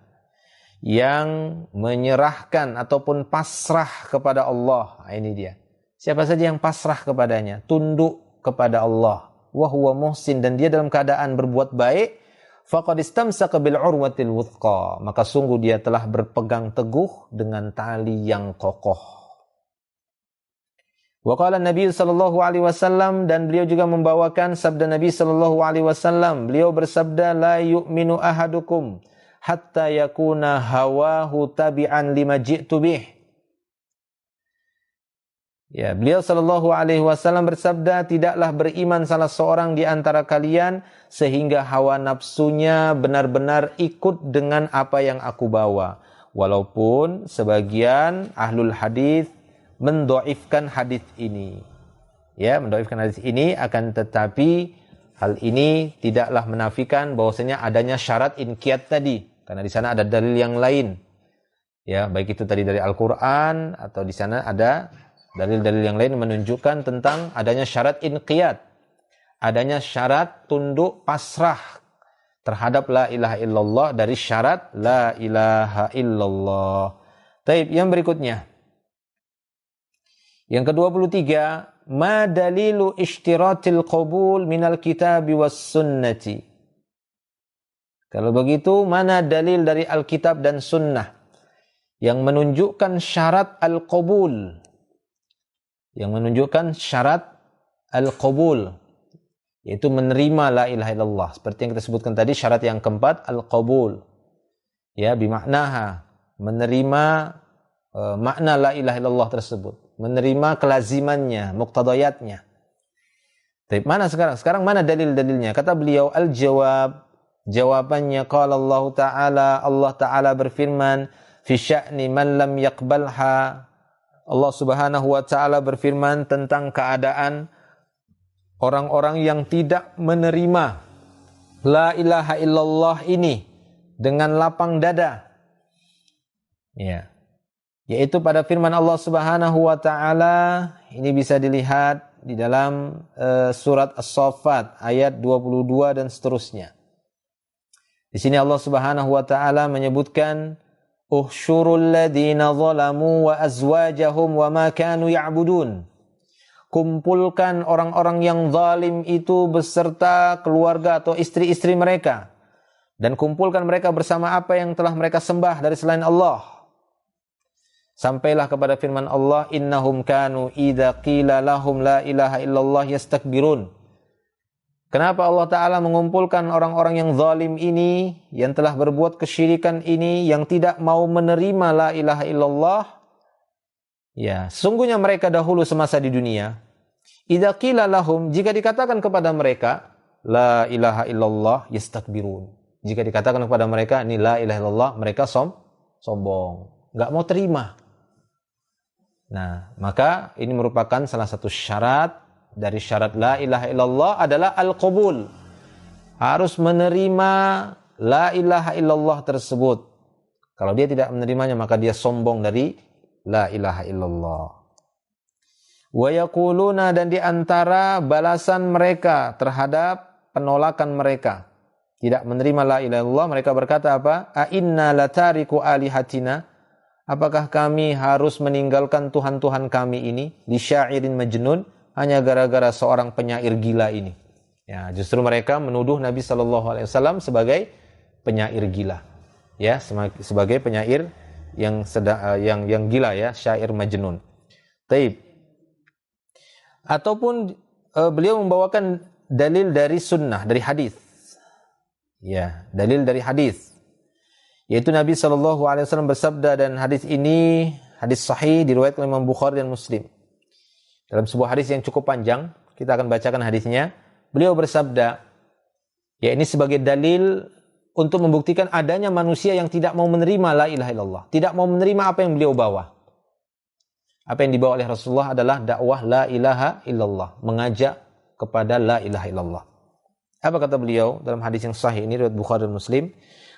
yang menyerahkan ataupun pasrah kepada Allah. Ini dia. Siapa saja yang pasrah kepadanya, tunduk kepada Allah, wa huwa muhsin, dan dia dalam keadaan berbuat baik, faqad istamsaka bil urwatil wuthqa, maka sungguh dia telah berpegang teguh dengan tali yang kokoh. Wa qala Nabi sallallahu alaihi wasallam, dan beliau juga membawakan sabda Nabi sallallahu alaihi wasallam. Beliau bersabda, la yu'minu ahadukum hatta yakuna hawahu tabi'an lima ji'tu bih. Ya, beliau sallallahu alaihi wasallam bersabda, tidaklah beriman salah seorang di antara kalian sehingga hawa nafsunya benar-benar ikut dengan apa yang aku bawa. Walaupun sebagian ahlul hadis mendhaifkan hadis ini. Ya, mendhaifkan hadis ini, akan tetapi hal ini tidaklah menafikan bahwasanya adanya syarat inqiyad tadi. Karena di sana ada dalil yang lain. Ya, baik itu tadi dari Al-Qur'an atau di sana ada dalil-dalil yang lain menunjukkan tentang adanya syarat inqiyad. Adanya syarat tunduk pasrah terhadap la ilaha illallah dari syarat la ilaha illallah. Taib, yang berikutnya. Yang ke-23, ma dalilu ishtiratil qabul minal kitabi was sunnati? Kalau begitu, mana dalil dari Alkitab dan Sunnah yang menunjukkan syarat al-qabul? Yang menunjukkan syarat al-qabul, yaitu menerima la ilaha illallah. Seperti yang kita sebutkan tadi, syarat yang keempat, al-qabul. Ya, bimaknaha, menerima makna la ilaha illallah tersebut. Menerima kelazimannya, muqtadayatnya. Tapi mana sekarang? Sekarang mana dalil-dalilnya? Kata beliau, al-jawab, jawabannya, qala Allah Ta'ala berfirman, fi sya'ni man lam yaqbalha. Allah Subhanahu wa Ta'ala berfirman tentang keadaan orang-orang yang tidak menerima la ilaha illallah ini dengan lapang dada. Ya. Yaitu pada firman Allah Subhanahu wa Ta'ala, ini bisa dilihat di dalam surat As-Saffat ayat 22 dan seterusnya. Di sini Allah Subhanahu wa Ta'ala menyebutkan, uhsyurul ladina zalamu wa azwajahum wa ma kanu ya'budun. Kumpulkan orang-orang yang zalim itu beserta keluarga atau istri-istri mereka, dan kumpulkan mereka bersama apa yang telah mereka sembah dari selain Allah. Sampailah kepada firman Allah, innahum kanu idza qila lahum la ilaha illallah yastakbirun. Kenapa Allah Ta'ala mengumpulkan orang-orang yang zalim ini, yang telah berbuat kesyirikan ini, yang tidak mau menerima la ilaha illallah? Ya, sungguhnya mereka dahulu semasa di dunia, idza qila lahum, jika dikatakan kepada mereka la ilaha illallah yastakbirun. Jika dikatakan kepada mereka ini la ilaha illallah, mereka sombong, enggak mau terima. Nah, maka ini merupakan salah satu syarat dari syarat la ilaha illallah adalah al-qabul. Harus menerima la ilaha illallah tersebut. Kalau dia tidak menerimanya, maka dia sombong dari la ilaha illallah. Wa yaquluna, dan di antara balasan mereka terhadap penolakan mereka, tidak menerima la ilaha illallah, mereka berkata apa? A inna latariku alihatina, apakah kami harus meninggalkan Tuhan-Tuhan kami ini li syairin majnun, hanya gara-gara seorang penyair gila ini. Ya, justru mereka menuduh Nabi SAW sebagai penyair gila. Ya, sebagai penyair yang gila ya, syair majnun. Taib. Ataupun beliau membawakan dalil dari sunnah, dari hadis. Ya, dalil dari hadis. Yaitu Nabi SAW bersabda, dan hadis ini hadis sahih diriwayatkan oleh Imam Bukhari dan Muslim. Dalam sebuah hadis yang cukup panjang, kita akan bacakan hadisnya. Beliau bersabda, ya ini sebagai dalil untuk membuktikan adanya manusia yang tidak mau menerima la ilaha illallah, tidak mau menerima apa yang beliau bawa. Apa yang dibawa oleh Rasulullah adalah dakwah la ilaha illallah, mengajak kepada la ilaha illallah. Apa kata beliau dalam hadis yang sahih ini riwayat Bukhari dan Muslim?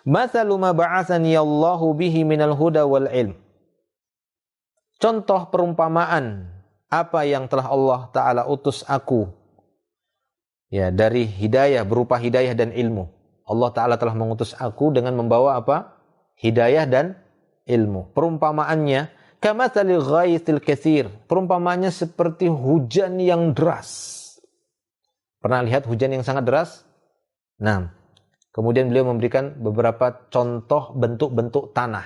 Mathalu ma ba'athani Allahu bihi minal huda wal ilm. Contoh perumpamaan apa yang telah Allah Ta'ala utus aku, ya, dari hidayah, berupa hidayah dan ilmu. Allah Ta'ala telah mengutus aku dengan membawa apa? Hidayah dan ilmu. Perumpamaannya, kamathalil ghaithil katsir. Perumpamaannya seperti hujan yang deras. Pernah lihat hujan yang sangat deras? Nah, kemudian beliau memberikan beberapa contoh bentuk-bentuk tanah.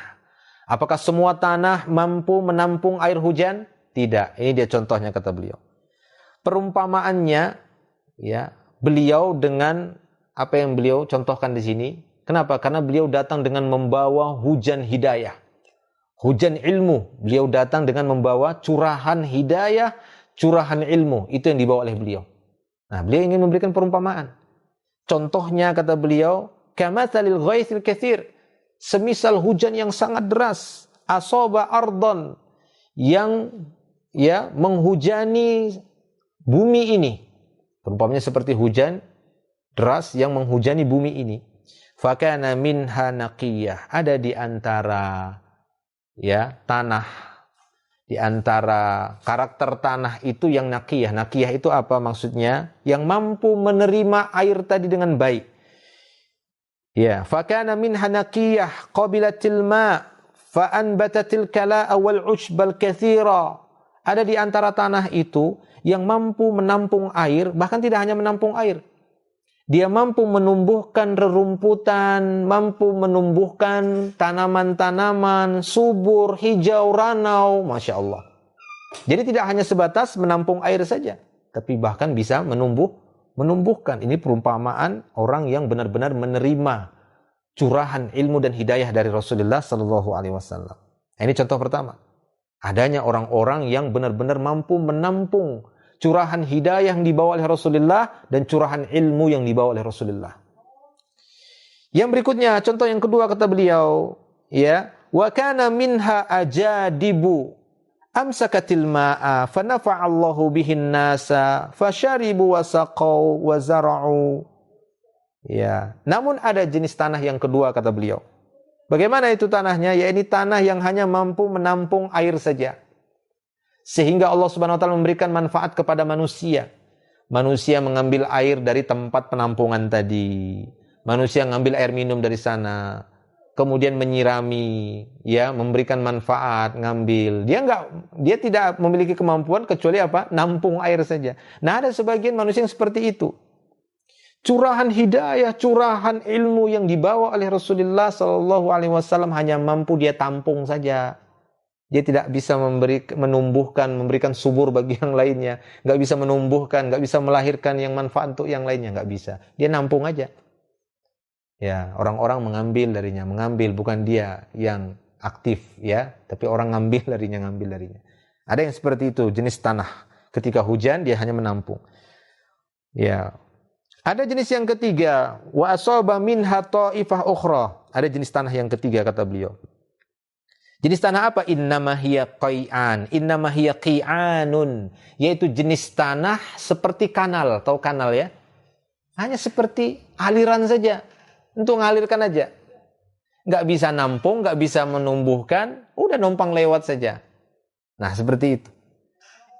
Apakah semua tanah mampu menampung air hujan? Tidak. Ini dia contohnya, kata beliau. Perumpamaannya, ya, beliau dengan apa yang beliau contohkan di sini. Kenapa? Karena beliau datang dengan membawa hujan hidayah, hujan ilmu. Beliau datang dengan membawa curahan hidayah, curahan ilmu. Itu yang dibawa oleh beliau. Nah, beliau ingin memberikan perumpamaan. Contohnya, kata beliau, kamathalil ghaithil katsir. Semisal hujan yang sangat deras, asaba ardon, yang ya menghujani bumi ini. Perumpamanya seperti hujan deras yang menghujani bumi ini. Fakana minha naqiyah. Ada di antara ya tanah, di antara karakter tanah itu yang naqiyah. Naqiyah itu apa maksudnya? Yang mampu menerima air tadi dengan baik. Ya, fakana minha naqiyah qabilatil ma' fa anbatatil kala'a wal 'ushbal katsira. Ada di antara tanah itu yang mampu menampung air, bahkan tidak hanya menampung air. Dia mampu menumbuhkan rerumputan, mampu menumbuhkan tanaman-tanaman, subur, hijau, ranau, Masya Allah. Jadi tidak hanya sebatas menampung air saja, tapi bahkan bisa menumbuhkan. Ini perumpamaan orang yang benar-benar menerima curahan ilmu dan hidayah dari Rasulullah SAW. Ini contoh pertama. Adanya orang-orang yang benar-benar mampu menampung curahan hidayah yang dibawa oleh Rasulullah dan curahan ilmu yang dibawa oleh Rasulullah. Yang berikutnya, contoh yang kedua kata beliau, ya, wa kana minha ajadibu amsakatil ma'a fa nafa'allahu bihin nasa fasharibu wa saqaw wa zara'u. Ya, namun ada jenis tanah yang kedua kata beliau. Bagaimana itu tanahnya? Ya, ini tanah yang hanya mampu menampung air saja. Sehingga Allah Subhanahu wa taala memberikan manfaat kepada manusia. Manusia mengambil air dari tempat penampungan tadi. Manusia mengambil air minum dari sana. Kemudian menyirami, ya, memberikan manfaat, ngambil. Dia tidak memiliki kemampuan kecuali apa? Nampung air saja. Nah, ada sebagian manusia yang seperti itu. Curahan hidayah, curahan ilmu yang dibawa oleh Rasulullah SAW hanya mampu dia tampung saja. Dia tidak bisa menumbuhkan, memberikan subur bagi yang lainnya. Nggak bisa menumbuhkan, nggak bisa melahirkan yang manfaat untuk yang lainnya. Nggak bisa. Dia nampung aja. Ya, orang-orang mengambil darinya. Mengambil, bukan dia yang aktif, ya. Tapi orang ngambil darinya. Ada yang seperti itu, jenis tanah. Ketika hujan, dia hanya menampung. Ya. Ada jenis yang ketiga, wa asaba minha ta'ifah ukhra. Ada jenis tanah yang ketiga kata beliau. Jenis tanah apa? Innama hiya qai'an. Innama hiya qi'anun. Yaitu jenis tanah seperti kanal. Tahu kanal ya? Hanya seperti aliran saja. Untuk mengalirkan aja. Nggak bisa nampung, nggak bisa menumbuhkan. Udah numpang lewat saja. Nah seperti itu.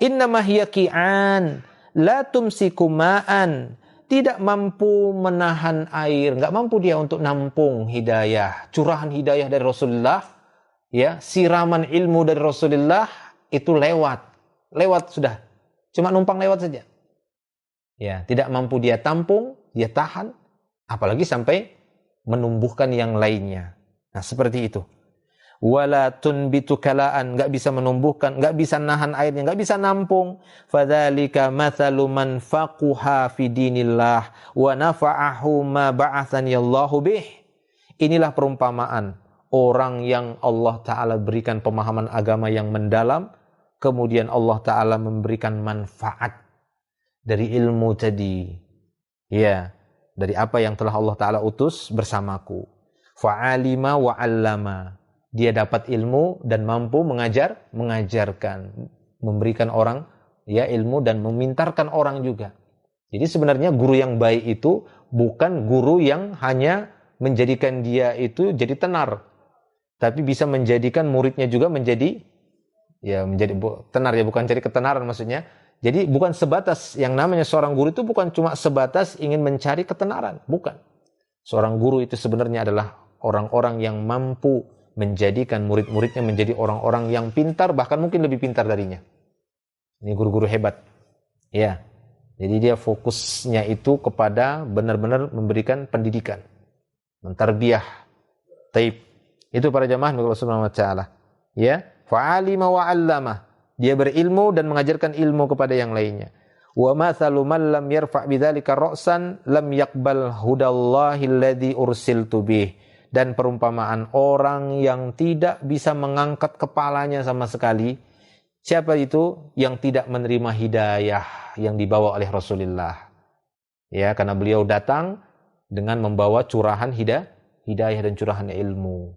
Innama hiya qi'an. La tumsiku ma'an. Tidak mampu menahan air. Nggak mampu dia untuk nampung hidayah. Curahan hidayah dari Rasulullah. Ya, siraman ilmu dari Rasulullah itu lewat sudah, cuma numpang lewat saja. Ya, tidak mampu dia tampung, dia tahan, apalagi sampai menumbuhkan yang lainnya. Nah, seperti itu. Wala tunbitu kalaan, enggak bisa menumbuhkan, enggak bisa nahan airnya, enggak bisa nampung. Fadzalika mathalu man faquha fi dinillah wa nafa'ahu ma ba'athani Allahu bih. Inilah perumpamaan orang yang Allah Ta'ala berikan pemahaman agama yang mendalam, kemudian Allah Ta'ala memberikan manfaat dari ilmu tadi. Ya, dari apa yang telah Allah Ta'ala utus bersamaku. Fa'alima wa'allama. Dia dapat ilmu dan mampu mengajarkan, memberikan orang ya ilmu dan memintarkan orang juga. Jadi sebenarnya guru yang baik itu bukan guru yang hanya menjadikan dia itu jadi tenar, tapi bisa menjadikan muridnya juga menjadi tenar ya, bukan cari ketenaran maksudnya. Jadi bukan sebatas, yang namanya seorang guru itu bukan cuma sebatas ingin mencari ketenaran, bukan. Seorang guru itu sebenarnya adalah orang-orang yang mampu menjadikan murid-muridnya menjadi orang-orang yang pintar, bahkan mungkin lebih pintar darinya. Ini guru-guru hebat. Ya. Jadi dia fokusnya itu kepada benar-benar memberikan pendidikan, mentarbiyah. Taib. Itu para jamaah Allah Subhanahu wa taala. Ya, fa'alima wa 'allama. Dia berilmu dan mengajarkan ilmu kepada yang lainnya. Wa mathalu man lam yarfa' bidzalika ra'san lam yaqbal hudallahi alladzi ursiltu bih. Dan perumpamaan orang yang tidak bisa mengangkat kepalanya sama sekali. Siapa itu? Yang tidak menerima hidayah yang dibawa oleh Rasulullah. Ya, karena beliau datang dengan membawa curahan hidayah dan curahan ilmu.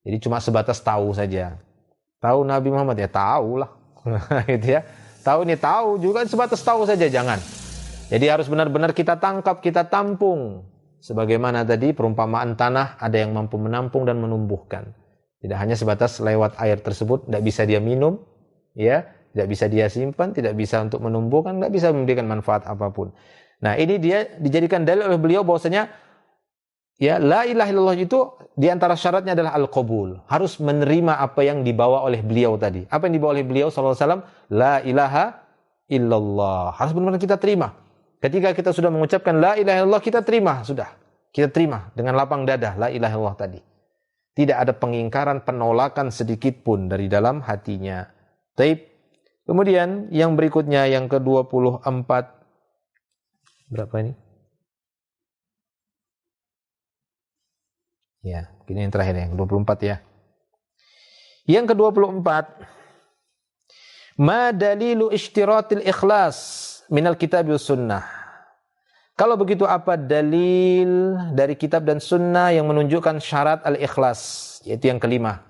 Jadi cuma sebatas tahu saja. Tahu Nabi Muhammad ya tahu lah. Gitu ya. Tahu nih tahu juga sebatas tahu saja, jangan. Jadi harus benar-benar kita tangkap, kita tampung. Sebagaimana tadi perumpamaan tanah, ada yang mampu menampung dan menumbuhkan. Tidak hanya sebatas lewat air tersebut, tidak bisa dia minum, ya, tidak bisa dia simpan, tidak bisa untuk menumbuhkan, tidak bisa memberikan manfaat apapun. Nah, ini dia dijadikan dalil oleh beliau bahwasanya ya, la ilaha illallah itu diantara syaratnya adalah al-qabul. Harus menerima apa yang dibawa oleh beliau tadi. Apa yang dibawa oleh beliau SAW? La ilaha illallah. Harus benar-benar kita terima. Ketika kita sudah mengucapkan la ilaha illallah, kita terima. Sudah. Kita terima dengan lapang dada la ilaha illallah tadi. Tidak ada pengingkaran, penolakan sedikit pun dari dalam hatinya. Taib. Kemudian yang berikutnya, yang ke-24. Berapa ini? Ya, ini yang terakhir yang 24 ya. Yang ke-24, ma dalilu ishtiratil ikhlas minal kitab wa sunnah. Kalau begitu apa dalil dari kitab dan sunnah yang menunjukkan syarat al-ikhlas, yaitu yang kelima.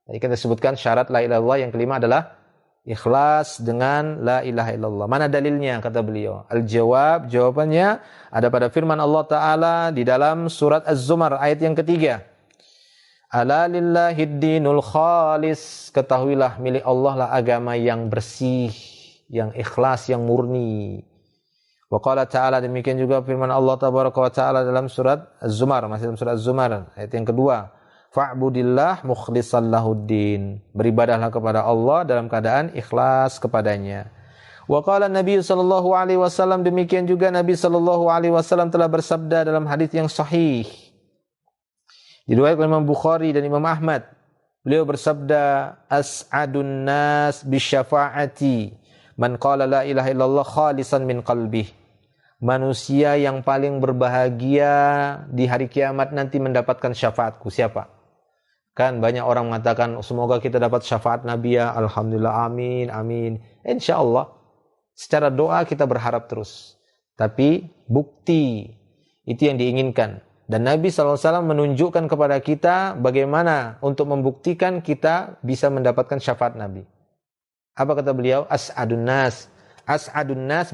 Tadi kita sebutkan syarat la ilaha illallah, yang kelima adalah ikhlas dengan la ilaha illallah. Mana dalilnya kata beliau? Al-jawab, jawabannya ada pada firman Allah Ta'ala di dalam surat Az-Zumar ayat yang ketiga. Ala lillahid dinul khalis. Ketahuilah milik Allah lah agama yang bersih, yang ikhlas, yang murni. Wa qala ta'ala, demikian juga firman Allah Tabaraka wa Ta'ala dalam surat Az-Zumar, masih dalam surat Az-Zumar ayat yang kedua. Fa'budillah mukhlishan lahuddin. Beribadahlah kepada Allah dalam keadaan ikhlas kepadanya. Wa qala Nabi sallallahu alaihi wasallam, demikian juga Nabi sallallahu alaihi wasallam telah bersabda dalam hadis yang sahih. Diriwayatkan Imam Bukhari dan Imam Ahmad. Beliau bersabda, as'adun nas bisyafa'ati man qala la ilaha illallah khalisan min qalbih. Manusia yang paling berbahagia di hari kiamat nanti mendapatkan syafaatku. Siapa? Kan banyak orang mengatakan semoga kita dapat syafaat Nabi ya. Alhamdulillah, amin, amin. InsyaAllah. Secara doa kita berharap terus. Tapi bukti itu yang diinginkan. Dan Nabi SAW menunjukkan kepada kita bagaimana untuk membuktikan kita bisa mendapatkan syafaat Nabi. Apa kata beliau? As'adun nas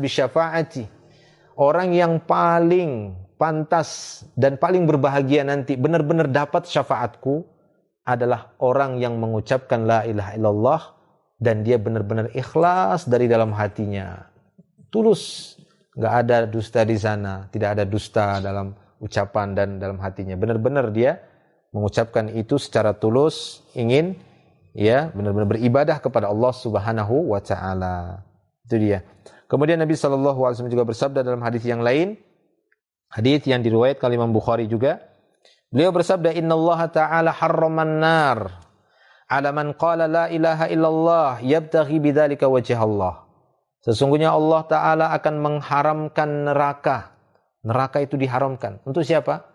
bisyafaati. Orang yang paling pantas dan paling berbahagia nanti benar-benar dapat syafaatku adalah orang yang mengucapkan la ilaha illallah dan dia benar-benar ikhlas dari dalam hatinya. Tulus, enggak ada dusta di sana, tidak ada dusta dalam ucapan dan dalam hatinya. Benar-benar dia mengucapkan itu secara tulus, ingin ya benar-benar beribadah kepada Allah Subhanahu wa taala. Itu dia. Kemudian Nabi sallallahu alaihi wasallam juga bersabda dalam hadis yang lain, hadis yang diriwayatkan Imam Bukhari juga, beliau bersabda, "Innallaha ta'ala harraman nar 'ala man qala la ilaha illallah yabtaghi bidzalika wajha Allah." Sesungguhnya Allah taala akan mengharamkan neraka. Neraka itu diharamkan. Untuk siapa?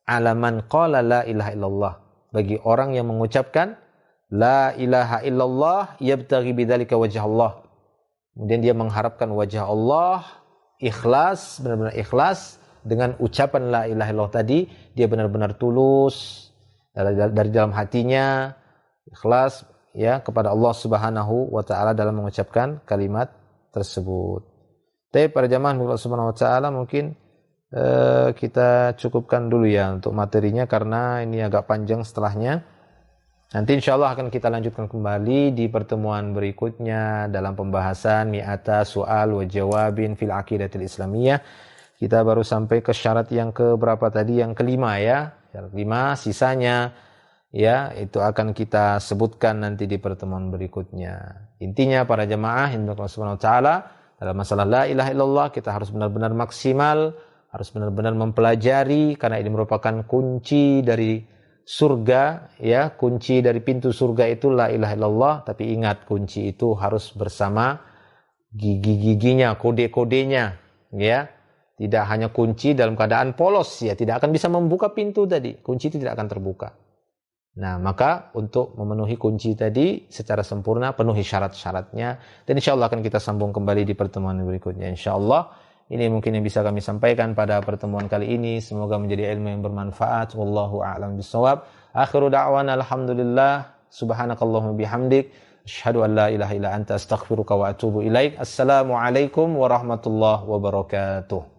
'Ala man qala la ilaha illallah. Bagi orang yang mengucapkan la ilaha illallah yabtaghi bidzalika wajha Allah. Kemudian dia mengharapkan wajah Allah, ikhlas, benar-benar ikhlas dengan ucapan la ilaha illallah tadi, dia benar-benar tulus dari dalam hatinya, ikhlas ya kepada Allah Subhanahu wa taala dalam mengucapkan kalimat tersebut. Tapi para jamaah Allah Subhanahu wa taala mungkin kita cukupkan dulu ya untuk materinya karena ini agak panjang setelahnya. Nanti insyaallah akan kita lanjutkan kembali di pertemuan berikutnya dalam pembahasan mi'ata soal wa jawabin fil aqidatil islamiyah. Kita baru sampai ke syarat yang ke berapa tadi? Yang kelima ya. Syarat 5, sisanya ya itu akan kita sebutkan nanti di pertemuan berikutnya. Intinya para jamaah Allah Subhanahu wa taala dalam masalah la ilaha illallah kita harus benar-benar maksimal, harus benar-benar mempelajari karena ini merupakan kunci dari surga ya, kunci dari pintu surga itu la ilaha illallah, tapi ingat kunci itu harus bersama gigi-giginya, kode-kodenya ya. Tidak hanya kunci dalam keadaan polos ya, tidak akan bisa membuka pintu tadi. Kunci itu tidak akan terbuka. Nah, maka untuk memenuhi kunci tadi secara sempurna, penuhi syarat-syaratnya. Dan insyaAllah akan kita sambung kembali di pertemuan berikutnya. InsyaAllah, ini mungkin yang bisa kami sampaikan pada pertemuan kali ini. Semoga menjadi ilmu yang bermanfaat. Wallahu a'lam bishawab. Akhiru da'wana alhamdulillah. Subhanakallahumma bihamdik. Asyhadu an la ilaha illa anta astaghfiruka wa atubu ilaik. Assalamualaikum warahmatullahi wabarakatuh.